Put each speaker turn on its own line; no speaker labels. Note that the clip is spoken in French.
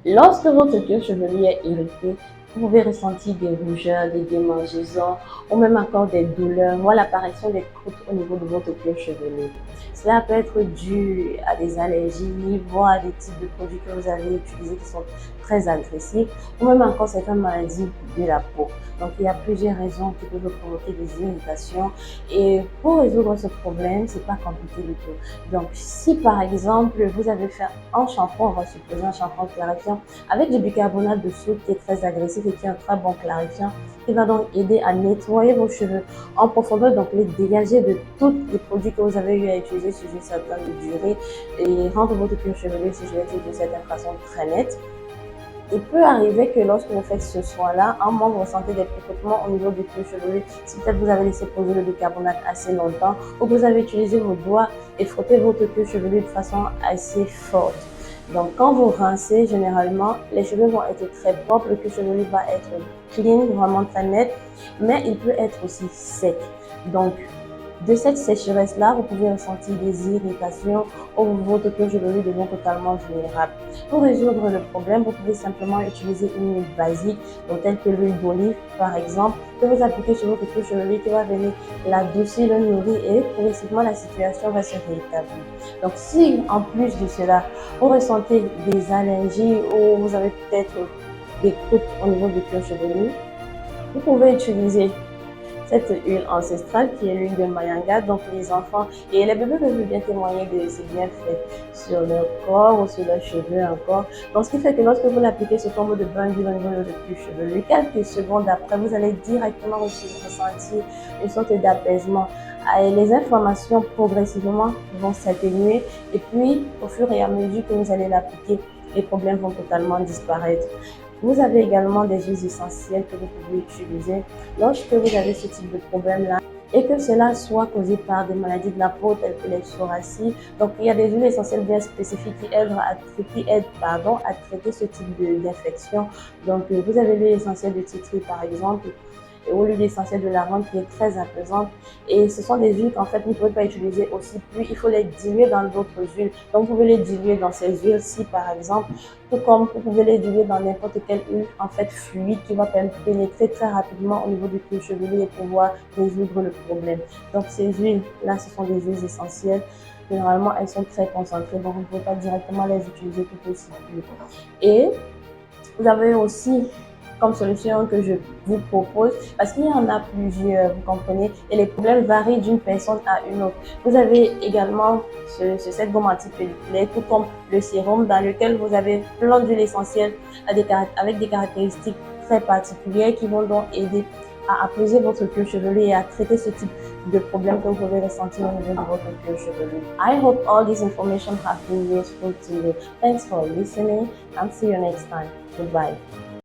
Lorsque votre cuir chevelu est irrité, vous pouvez ressentir des rougeurs, des démangeaisons ou même encore des douleurs, voire l'apparition des croûtes au niveau de votre cuir chevelu. Cela peut être dû à des allergies, voire à des types de produits que vous avez utilisés qui sont très agressifs, ou même encore certaines maladies de la peau. Donc il y a plusieurs raisons qui peuvent provoquer des irritations et pour résoudre ce problème, c'est pas compliqué du tout. Donc si par exemple vous avez fait un shampoing, on va supposer un shampoing clarifiant avec du bicarbonate de soude qui est très agressif et qui est un très bon clarifiant, qui va donc aider à nettoyer vos cheveux en profondeur, donc les dégager de tous les produits que vous avez eu à utiliser sur une certaine durée et rendre votre cuir chevelu, si je vais dire de certaine façon, très net. Il peut arriver que lorsque vous faites ce soin-là, un moment vous ressentez des picotements au niveau du cuir chevelu, si peut-être vous avez laissé poser le bicarbonate assez longtemps ou que vous avez utilisé vos doigts et frotté votre cuir chevelu de façon assez forte. Donc quand vous rincez, généralement, les cheveux vont être très propres, le cuir chevelu va être clean, vraiment très net, mais il peut être aussi sec. Donc de cette sécheresse-là, vous pouvez ressentir des irritations ou votre cuir chevelu devient totalement vulnérable. Pour résoudre le problème, vous pouvez simplement utiliser une huile basique, donc telle que l'huile d'olive par exemple, que vous appliquez sur votre cuir chevelu qui va venir l'adoucir, le nourrir et progressivement la situation va se rétablir. Donc si en plus de cela, vous ressentez des allergies ou vous avez peut-être des croûtes au niveau du cuir chevelu, vous pouvez utiliser cette huile ancestrale qui est l'huile de Mayanga. Donc les enfants et les bébés peuvent bien témoigner de ces bienfaits sur leur corps ou sur leurs cheveux encore. Donc ce qui fait que lorsque vous l'appliquez sous forme de bain d'huile au niveau de cuir chevelu, quelques secondes après, vous allez directement ressentir une sorte d'apaisement. Les inflammations progressivement vont s'atténuer et puis au fur et à mesure que vous allez l'appliquer, les problèmes vont totalement disparaître. Vous avez également des huiles essentielles que vous pouvez utiliser lorsque vous avez ce type de problème-là et que cela soit causé par des maladies de la peau telles que les psoriasis. Donc, il y a des huiles essentielles bien spécifiques qui aident à traiter ce type d'infection. Donc, vous avez l'huile essentielle de titri par exemple, ou l'huile essentielle de lavande qui est très apaisante. Et ce sont des huiles qu'en fait vous ne pouvez pas utiliser aussi, puis il faut les diluer dans d'autres huiles. Donc vous pouvez les diluer dans ces huiles-ci par exemple, tout comme vous pouvez les diluer dans n'importe quelle huile en fait fluide qui va pénétrer très rapidement au niveau du cuir chevelu et pouvoir résoudre le problème. Donc ces huiles-là, ce sont des huiles essentielles. Généralement, elles sont très concentrées, donc vous ne pouvez pas directement les utiliser tout aussi vite. Et vous avez aussi comme solution que je vous propose, parce qu'il y en a plusieurs, vous comprenez, et les problèmes varient d'une personne à une autre. Vous avez également cette gomme antipelliculaire, tout comme le sérum dans lequel vous avez plein d'huiles essentielles avec des caractéristiques très particulières qui vont donc aider à apaiser votre cuir chevelu et à traiter ce type de problème que vous pouvez ressentir au niveau de votre cuir chevelu. I hope all this information has been useful to you. Thanks for listening and see you next time. Goodbye.